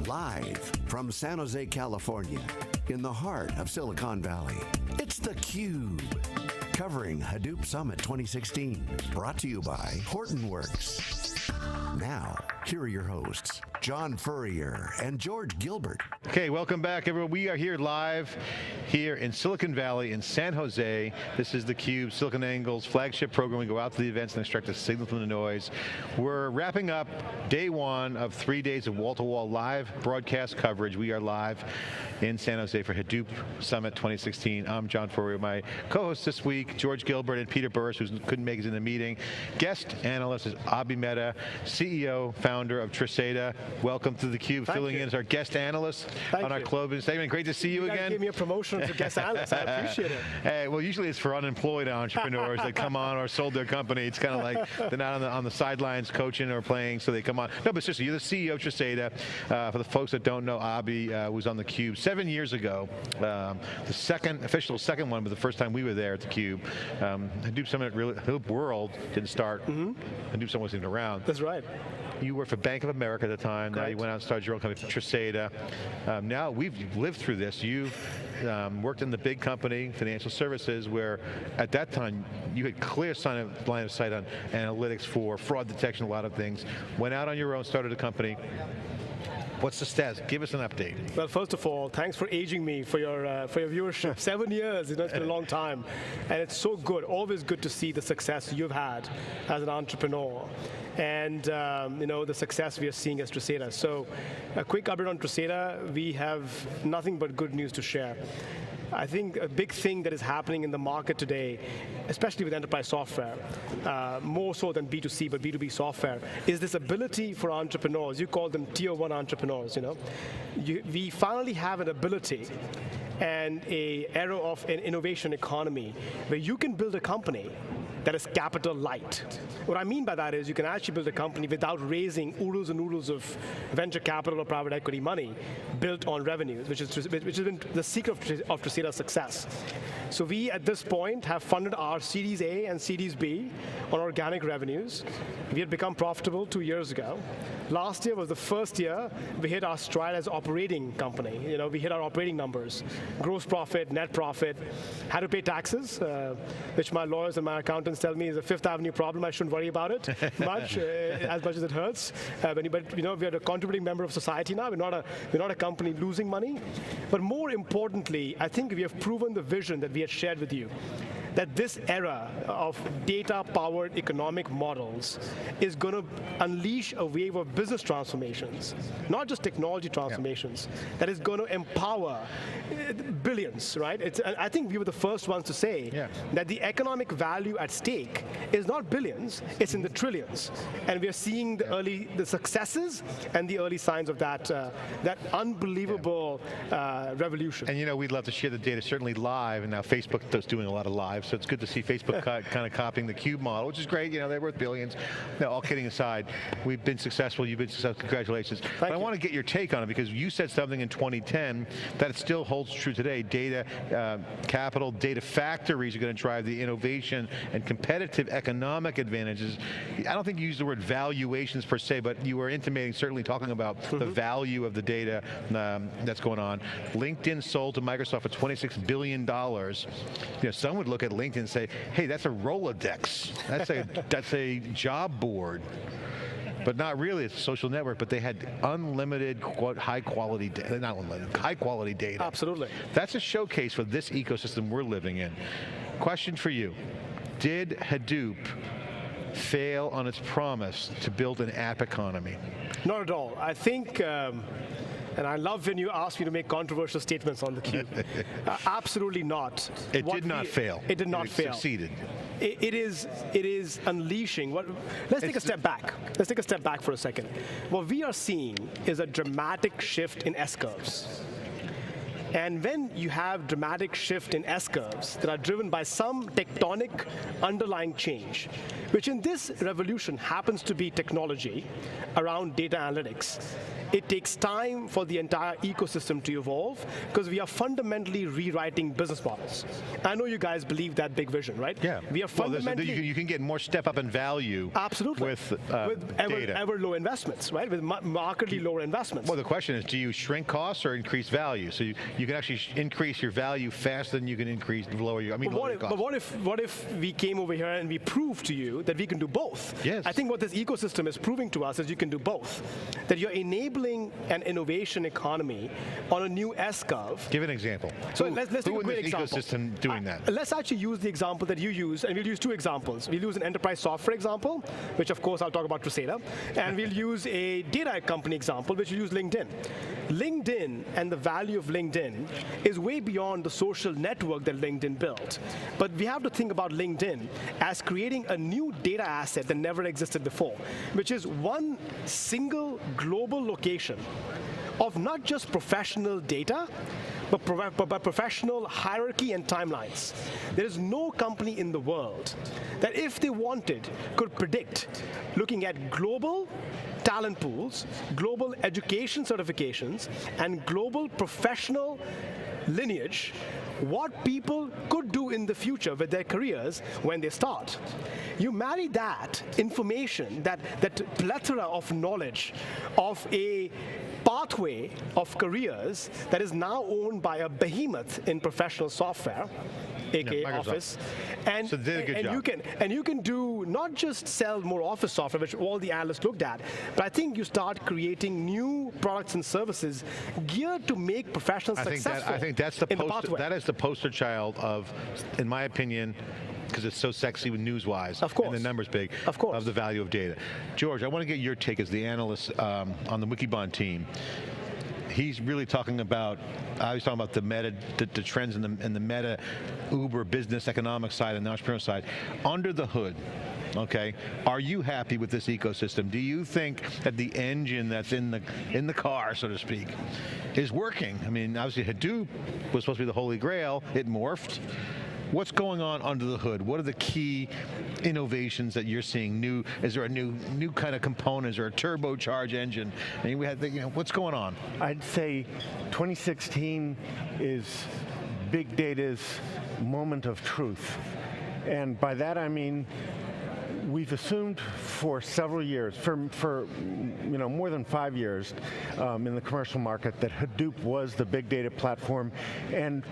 Live from San Jose, California, in the heart of Silicon Valley, it's theCUBE. Covering Hadoop Summit 2016. Brought to you by Hortonworks. Now, here are your hosts, John Furrier and George Gilbert. Okay, welcome back everyone. We are here live here in Silicon Valley in San Jose. This is theCUBE, SiliconANGLE's flagship program. We go out to the events and extract the signal from the noise. We're wrapping up day one of 3 days of wall-to-wall live broadcast coverage. We are live in San Jose for Hadoop Summit 2016. I'm John Furrier. My co-hosts this week, George Gilbert and Peter Burris, who couldn't make it in the meeting. Guest analyst is Abhi Mehta, CEO, founder of Tresata. Welcome to theCUBE, filling in as our guest analyst on our closing segment. Great to see you again. Gave me a promotion to guest analyst. I appreciate it. Hey, well, usually it's for unemployed entrepreneurs that come on or sold their company. It's kind of like they're not on the sidelines coaching or playing, so they come on. No, but seriously, you're the CEO of Tresata. For the folks that don't know, Abhi was on theCUBE 7 years ago. The official second one, but the first time we were there at theCUBE. Hadoop Summit, Hadoop World didn't start. Hadoop Summit wasn't even around. That's right. You worked for Bank of America at the time. Now you went out and started your own company, Tresata. Now we've lived through this. You've worked in the big company, financial services, where at that time you had clear line of sight on analytics for fraud detection, a lot of things. Went out on your own, started a company. What's the status? Give us an update. Well, first of all, thanks for aging me for your viewership. 7 years, it's been a long time. And it's so good, always good to see the success you've had as an entrepreneur. And the success we are seeing as Tresata. So a quick update on Tresata, we have nothing but good news to share. I think a big thing that is happening in the market today, especially with enterprise software, more so than B2C, but B2B software, is this ability for entrepreneurs. You call them tier one entrepreneurs, we finally have an ability and an era of an innovation economy where you can build a company that is capital light. What I mean by that is you can actually build a company without raising oodles and oodles of venture capital or private equity money built on revenues, which has been the secret of Tresata's success. So we, at this point, have funded our Series A and Series B on organic revenues. We had become profitable 2 years ago. Last year was the first year we hit our stride as operating company. We hit our operating numbers. Gross profit, net profit, had to pay taxes, which my lawyers and my accountants tell me is a Fifth Avenue problem. I shouldn't worry about it much, as much as it hurts. But we are a contributing member of society now. We're not a company losing money. But more importantly, I think we have proven the vision that we had shared with you, that this era of data-powered economic models is going to unleash a wave of business transformations, not just technology transformations, that is going to empower billions, right? I think we were the first ones to say that the economic value at stake is not billions, it's in the trillions. And we are seeing the successes and the early signs of that unbelievable revolution. And we'd love to share the data, certainly live, and now Facebook is doing a lot of live, so it's good to see Facebook kind of copying the Cube model, which is great. They're worth billions. All kidding aside, we've been successful. You've been successful. Congratulations. But I want to get your take on it because you said something in 2010 that it still holds true today. Data capital, data factories are going to drive the innovation and competitive economic advantages. I don't think you used the word valuations per se, but you were intimating, certainly talking about the value of the data that's going on. LinkedIn sold to Microsoft for $26 billion. Some would look at LinkedIn and say, hey, that's a Rolodex. That's a job board. But not really, it's a social network, but they had unlimited high quality data, not unlimited, high quality data. Absolutely. That's a showcase for this ecosystem we're living in. Question for you, did Hadoop fail on its promise to build an app economy? Not at all. I think, and I love when you ask me to make controversial statements on theCUBE. Absolutely not. It did not fail. It did not fail. It succeeded. It is unleashing. Let's take a step back. Let's take a step back for a second. What we are seeing is a dramatic shift in S-curves. And when you have dramatic shift in S-curves that are driven by some tectonic underlying change, which in this revolution happens to be technology around data analytics, it takes time for the entire ecosystem to evolve because we are fundamentally rewriting business models. I know you guys believe that big vision, right? Yeah. We are fundamentally... you can get more step up in value. Absolutely. With ever, data. ever low investments, right? With markedly lower investments. Well, the question is, do you shrink costs or increase value? So you can actually increase your value faster than you can lower your costs. But what if we came over here and we proved to you that we can do both? Yes. I think what this ecosystem is proving to us is you can do both. That you're enabling an innovation economy on a new S-curve. Give an example. So let's take a great example. Ecosystem doing that? Let's actually use the example that you use, and we'll use two examples. We'll use an enterprise software example, which of course I'll talk about Tresata, and we'll use a data company example, which will use LinkedIn. LinkedIn and the value of LinkedIn is way beyond the social network that LinkedIn built. But we have to think about LinkedIn as creating a new data asset that never existed before, which is one single global location of not just professional data, but professional hierarchy and timelines. There is no company in the world that if they wanted could predict, looking at global talent pools, global education certifications, and global professional lineage, what people could do in the future with their careers when they start. You marry that information, that plethora of knowledge of a pathway of careers that is now owned by a behemoth in professional software, aka Office, and, so they did a good job. you can do not just sell more Office software, which all the analysts looked at, but I think you start creating new products and services geared to make professionals successful. I think that's that is the poster child of, in my opinion, because it's so sexy news-wise, of course, and the numbers big, of course, of the value of data. George, I want to get your take as the analyst on the Wikibon team. He's really talking about, I was talking about the meta, the trends in the meta Uber business economic side and the entrepreneurial side. Under the hood, okay, are you happy with this ecosystem? Do you think that the engine that's in the car, so to speak, is working? I mean, obviously Hadoop was supposed to be the holy grail. It morphed. What's going on under the hood? What are the key innovations that you're seeing? New? Is there a new kind of components or a turbocharged engine? I mean, we had, what's going on? I'd say 2016 is big data's moment of truth, and by that I mean we've assumed for several years, for more than 5 years in the commercial market, that Hadoop was the big data platform, and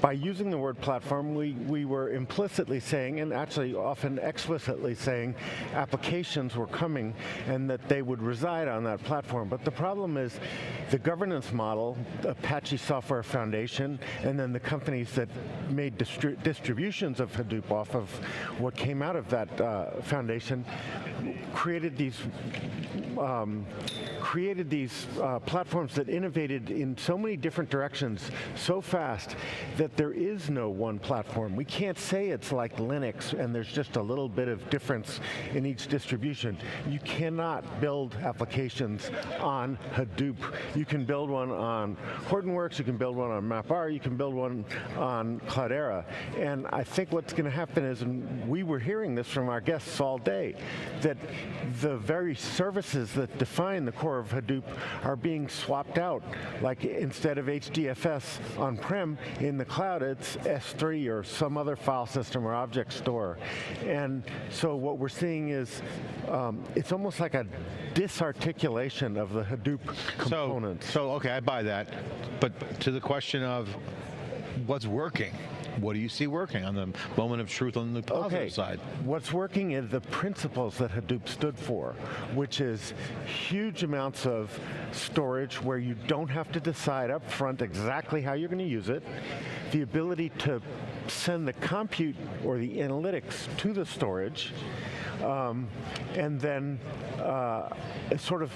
by using the word platform, we were implicitly saying, and actually often explicitly saying, applications were coming and that they would reside on that platform. But the problem is the governance model, Apache Software Foundation, and then the companies that made distributions of Hadoop off of what came out of that foundation created these platforms that innovated in so many different directions so fast that there is no one platform. We can't say it's like Linux and there's just a little bit of difference in each distribution. You cannot build applications on Hadoop. You can build one on Hortonworks, you can build one on MapR, you can build one on Cloudera. And I think what's going to happen is, and we were hearing this from our guests all day, that the very services that define the core of Hadoop are being swapped out. Like instead of HDFS on-prem, in the cloud it's S3 or some other file system or object store. And so what we're seeing is it's almost like a disarticulation of the Hadoop components. So okay, I buy that. But to the question of what's working, what do you see working on the moment of truth on the positive side? What's working is the principles that Hadoop stood for, which is huge amounts of storage where you don't have to decide up front exactly how you're going to use it, the ability to send the compute or the analytics to the storage, and then sort of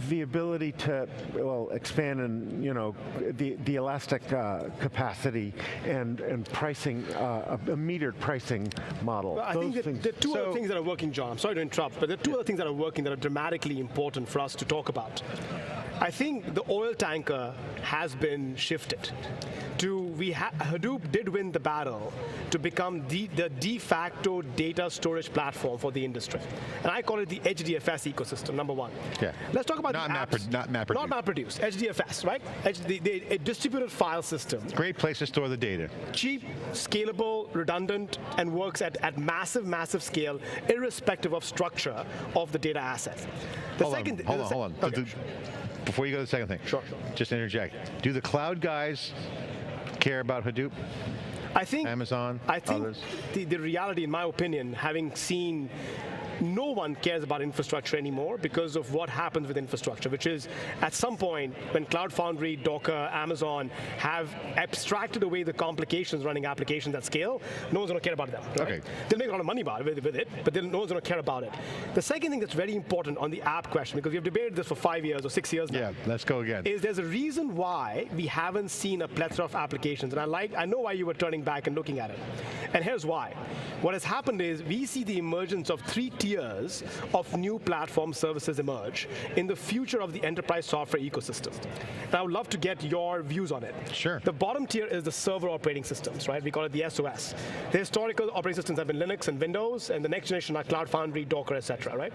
the ability to expand and the elastic capacity and pricing, a metered pricing model. Well, I think that there are two other things that are working, John. I'm sorry to interrupt, but there are two other things that are working that are dramatically important for us to talk about. I think the oil tanker has been shifted. Hadoop did win the battle to become the de facto data storage platform for the industry. And I call it the HDFS ecosystem, number one. Yeah. Let's talk about not the apps. Not MapReduce. Not MapReduce, HDFS, right? A distributed file system. Great place to store the data. Cheap, scalable, redundant, and works at massive, massive scale, irrespective of structure of the data asset. Hold on. Okay. Before you go to the second thing, Sure. Just interject. Do the cloud guys care about Hadoop? I think Amazon, others? The reality, in my opinion, having seen no one cares about infrastructure anymore because of what happens with infrastructure, which is at some point when Cloud Foundry, Docker, Amazon have abstracted away the complications running applications at scale, no one's going to care about them. Right? Okay. They'll make a lot of money with it, but then no one's going to care about it. The second thing that's very important on the app question, because we've debated this for 5 years or 6 years now. Yeah, let's go again. Is there's a reason why we haven't seen a plethora of applications, and I know why you were turning back and looking at it. And here's why. What has happened is we see the emergence of 3 tiers of new platform services emerge in the future of the enterprise software ecosystem. And I would love to get your views on it. Sure. The bottom tier is the server operating systems, right? We call it the SOS. The historical operating systems have been Linux and Windows, and the next generation are Cloud Foundry, Docker, etc., right?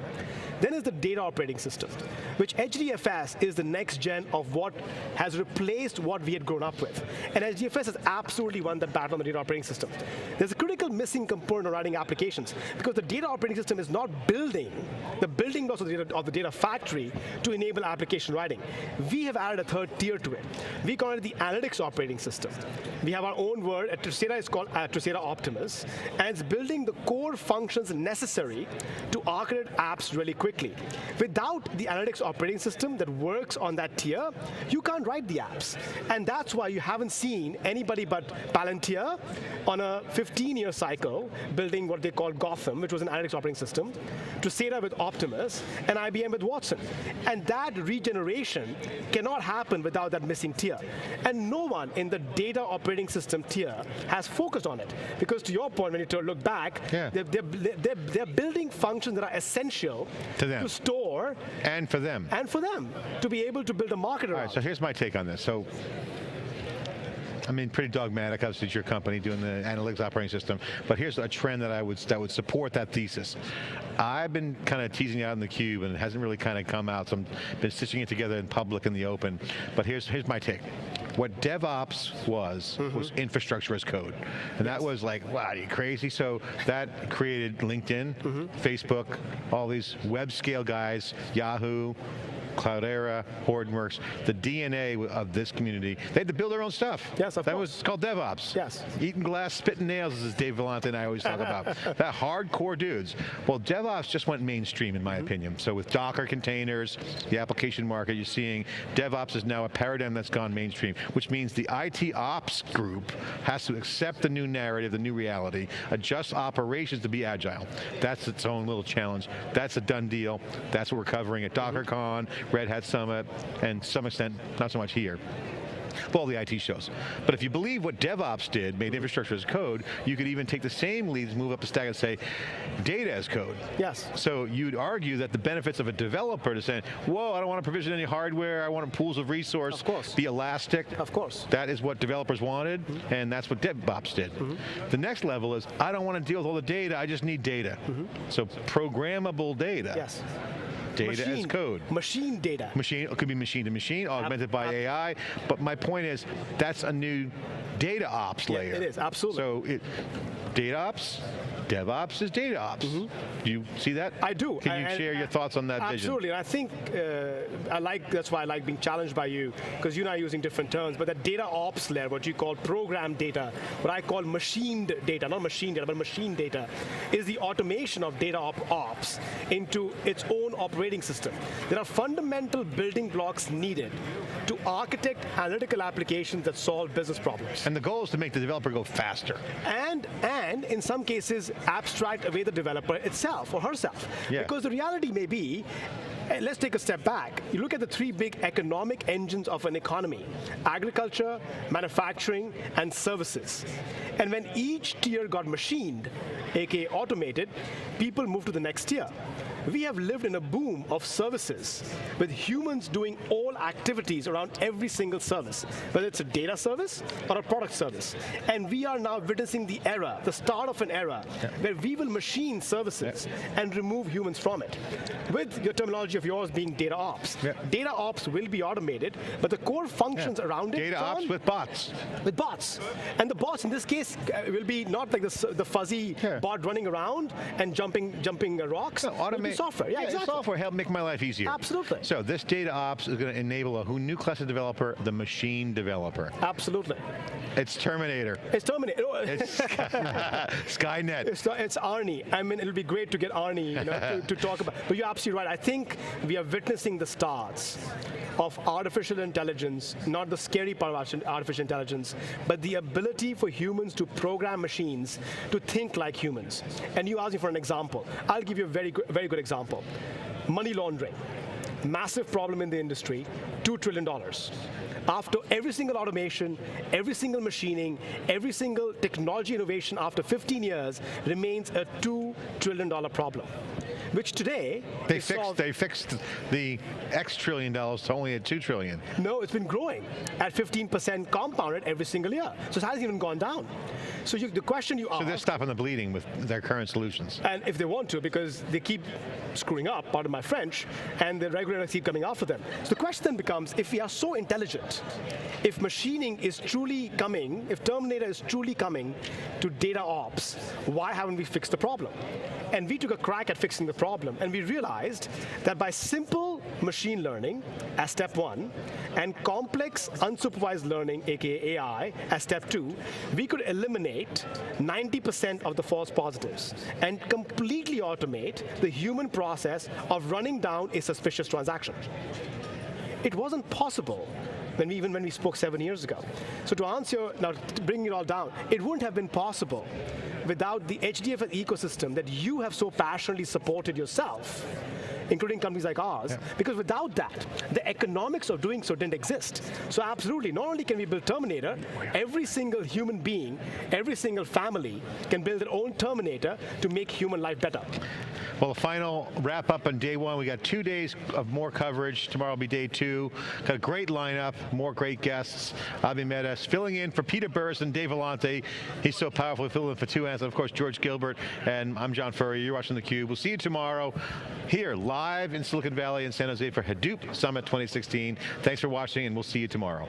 Then is the data operating system, which HDFS is the next gen of what has replaced what we had grown up with. And HDFS has absolutely won that battle on the data operating system. There's a critical missing component of writing applications because the data operating system is not building the building blocks of the data factory to enable application writing. We have added a third tier to it. We call it the analytics operating system. We have our own word. At Tresera, it's called Tresera Optimus, and it's building the core functions necessary to architect apps really quickly. Without the analytics operating system that works on that tier, you can't write the apps. And that's why you haven't seen anybody but Palantir on a 15-year cycle building what they call Gotham, which was an analytics operating system, Tresera with Optimus, and IBM with Watson. And that regeneration cannot happen without that missing tier. And no one in the data operating system tier has focused on it. Because to your point, when you look back, Yeah. they're building functions that are essential To them. to store And for them. and for them to be able to build a market All around. right, so here's my take on this. So, I mean, pretty dogmatic. Obviously, it's your company doing the analytics operating system. But here's a trend that would support that thesis. I've been kind of teasing it out in the cube, and it hasn't really kind of come out. So I've been stitching it together in public in the open. But here's my take. What DevOps was infrastructure as code. And that was like, wow, are you crazy? So that created LinkedIn, Facebook, all these web scale guys, Yahoo, Cloudera, Hortonworks, the DNA of this community. They had to build their own stuff. Yes, of that course. was called DevOps. Yes. Eating glass, spitting nails, as Dave Vellante and I always talk about. That hardcore dudes. Well, DevOps just went mainstream, in my opinion. So with Docker containers, the application market, you're seeing DevOps is now a paradigm that's gone mainstream, which means the IT ops group has to accept the new narrative, the new reality, adjust operations to be agile. That's its own little challenge. That's a done deal. That's what we're covering at DockerCon, Red Hat Summit, and to some extent, not so much here. All the IT shows. But if you believe what DevOps did, made infrastructure as code, you could even take the same leads, move up the stack and say, data as code. Yes. So you'd argue that the benefits of a developer to say, whoa, I don't want to provision any hardware, I want pools of resource, Of course. be elastic. Of course. That is what developers wanted, and that's what DevOps did. The next level is, I don't want to deal with all the data, I just need data. So programmable data. Yes. Data as code. Machine data. Machine, it could be machine to machine, augmented by AI, but my point is, that's a new data ops layer. It is, absolutely. So data ops, DevOps is data ops. Do you see that? I do. Can you share your thoughts on that vision? Absolutely, and I think that's why I like being challenged by you, because you and I are using different terms, but that data ops layer, what you call program data, what I call machined data, not machine data, but machine data, is the automation of data ops into its own operating system. There are fundamental building blocks needed to architect analytical applications that solve business problems. And the goal is to make the developer go faster. And in some cases, abstract away the developer itself or herself. Yeah. Because the reality may be, And let's take a step back. You look at the three big economic engines of an economy: agriculture, manufacturing, and services. And when each tier got machined, aka automated, people moved to the next tier. We have lived in a boom of services, with humans doing all activities around every single service, whether it's a data service or a product service. And we are now witnessing the era, the start of an era, where we will machine services and remove humans from it. With your terminology of yours being data ops. Data ops will be automated, but the core functions around it— Data ops with bots. With bots. And the bots in this case will be not like the fuzzy bot running around and jumping rocks. No, automate software. Yeah, exactly. Software help make my life easier. Absolutely. So this data ops is going to enable a new class of developer, the machine developer. Absolutely. It's Terminator. It's Terminator. It's Skynet. It's Arnie. I mean, it'll be great to get Arnie to talk about. But you're absolutely right. I think we are witnessing the starts of artificial intelligence, not the scary part of artificial intelligence, but the ability for humans to program machines to think like humans. And you asked me for an example. I'll give you a very good example. Money laundering. Massive problem in the industry, $2 trillion. After every single automation, every single machining, every single technology innovation after 15 years remains a $2 trillion problem, which today they fixed the X trillion dollars to only at $2 trillion. No, it's been growing at 15% compounded every single year. So it hasn't even gone down. So the question you ask— So they're stopping the bleeding with their current solutions. And if they want to, because they keep screwing up, pardon my French, and the regulators keep coming after them. So the question then becomes, if we are so intelligent, if machining is truly coming, if Terminator is truly coming to data ops, why haven't we fixed the problem? And we took a crack at fixing the problem, and we realized that by simple machine learning as step one, and complex unsupervised learning, aka AI, as step two, we could eliminate 90% of the false positives and completely automate the human process of running down a suspicious transaction. It wasn't possible when we spoke 7 years ago. So to answer, now to bring it all down, it wouldn't have been possible without the HDFS ecosystem that you have so passionately supported yourself, including companies like ours, because without that, the economics of doing so didn't exist. So absolutely, not only can we build Terminator, every single human being, every single family can build their own Terminator to make human life better. Well, the final wrap up on day one. We got 2 days of more coverage. Tomorrow will be day two. Got a great lineup, more great guests. Abhi Mehta filling in for Peter Burris and Dave Vellante. He's so powerful, filling in for two hands. And of course, George Gilbert. And I'm John Furrier. You're watching theCUBE. We'll see you tomorrow here live in Silicon Valley and San Jose for Hadoop Summit 2016. Thanks for watching, and we'll see you tomorrow.